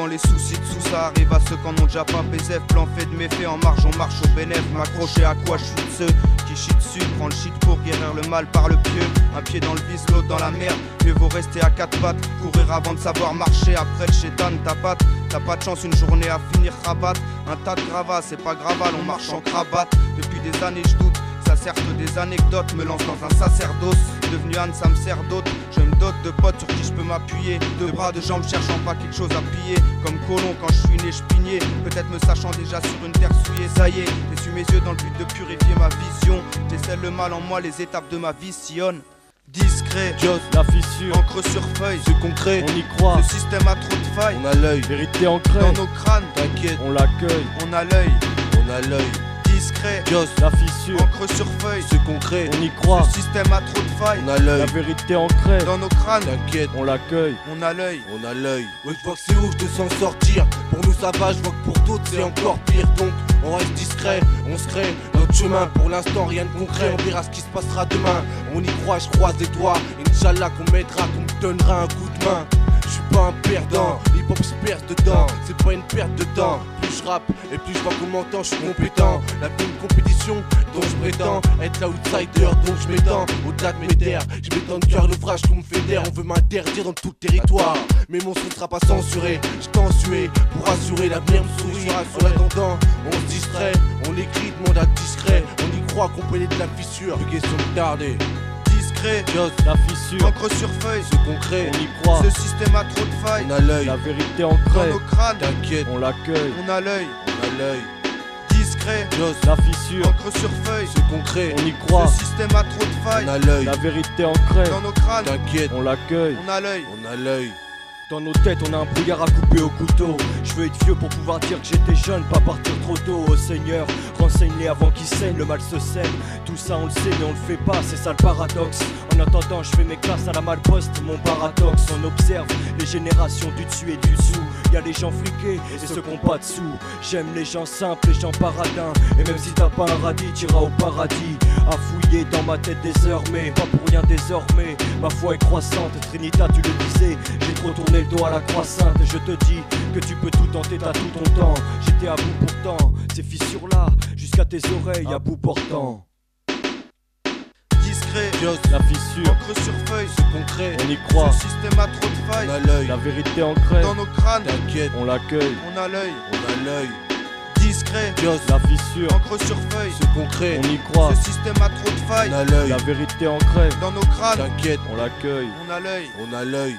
Souvent les soucis de sous ça arrive à ceux qui en ont déjà pas. BZF, plan fait de méfaits, en marge on marche au bénéf. M'accrocher à quoi, je suis de ceux qui chient dessus. Prends le shit pour guérir le mal par le pieu. Un pied dans le vice, l'autre dans la merde. Mieux vaut rester à quatre pattes, courir avant de savoir marcher. Après le chétan, ta patte. T'as pas de chance, une journée à finir rabattre. Un tas de gravats, c'est pas graval, on marche en cravate. Depuis des années je doute, ça sert que des anecdotes. Me lance dans un sacerdoce, devenu âne ça me sert d'autre. Je me dote de potes sur qui je peux m'appuyer. Deux bras, deux jambes cherchant pas quelque chose à piller. Comme colon quand je suis né je pignais. Peut-être me sachant déjà sur une terre souillée. Ça y est, j'ai su mes yeux dans le but de purifier ma vision. J'essaie le mal en moi, les étapes de ma vie sillonnent. Discret, Joss, la fissure, encre sur feuille, c'est concret, on y croit. Le système a trop de failles, on a l'œil, vérité ancrée dans nos crânes, t'inquiète, on l'accueille, on a l'œil, on a l'œil. Discret, Joss, la fissure, encre sur feuille, c'est concret, on y croit. Le système a trop de failles, on a l'œil, la vérité ancrée dans nos crânes, t'inquiète, on l'accueille, on a l'œil, on a l'œil. Ouais, je vois que c'est ouf de s'en sortir. Pour nous ça va, je vois que pour d'autres c'est encore pire. Donc on reste discret, on se crée notre chemin. Pour l'instant rien de concret, on verra ce qui se passera demain. On y croit, je croise les doigts. Inch'Allah qu'on m'aidera, qu'on me donnera un coup de main. Je suis pas un perdant, l'hip-hop se perce dedans. C'est pas une perte de temps. Plus je rappe et plus je vois qu'on m'entend, je suis compétent. La vie une compétition dont je prétends être l'outsider, donc je m'étends au-delà de mes terres. Je m'étends de cœur l'ouvrage qu'on me fédère. On veut m'interdire dans tout le territoire, mais mon son ne sera pas censuré. Je t'en sué pour assurer l'avenir me sourit. En attendant, on se distrait, on écrit, demande à discret. On y croit qu'on pénètre la fissure, plus question de tarder. Discret, Joss, la fissure, encre sur feuille, c'est concret, on y croit. Ce système a trop de failles, on a l'œil, la vérité ancrée dans nos crânes, t'inquiète, on l'accueille, on a l'œil, on a l'œil. Discret, Joss, la fissure, encre sur feuille, c'est concret, on y croit. Ce système a trop de failles, on a l'œil, la vérité ancrée dans nos crânes, t'inquiète, on l'accueille, on a l'œil, on a l'œil. Dans nos têtes on a un brouillard à couper au couteau. Je veux être vieux pour pouvoir dire que j'étais jeune, pas partir trop tôt. Oh Seigneur, renseigne-les avant qu'ils saignent, le mal se sème. Tout ça on le sait mais on le fait pas, c'est ça le paradoxe. En attendant je fais mes classes à la malposte, mon paradoxe. On observe les générations du dessus et du dessous. Y'a les gens friqués et ceux qui ont pas de sous. J'aime les gens simples, les gens paradins. Et même si t'as pas un radis, t'iras au paradis. À fouiller dans ma tête des heures, mais pas pour rien désormais. Ma foi est croissante, Trinita tu le disais. J'ai trop tourné le dos à la croissante. Je te dis que tu peux tout tenter, t'as tout ton temps. J'étais à bout pourtant, ces fissures là, jusqu'à tes oreilles à bout portant. Discret, Joss, la fissure, encre sur feuille, c'est concret, on y croit. Ce système a trop de failles, on a l'œil, la vérité ancrée dans nos crânes, t'inquiète, on l'accueille, on a l'œil, on a l'œil. Discret, Joss, la fissure, encre sur feuille, c'est concret, on y croit. Ce système a trop de failles, on a l'œil, la vérité ancrée dans nos crânes, t'inquiète, on l'accueille, on a l'œil, on a l'œil.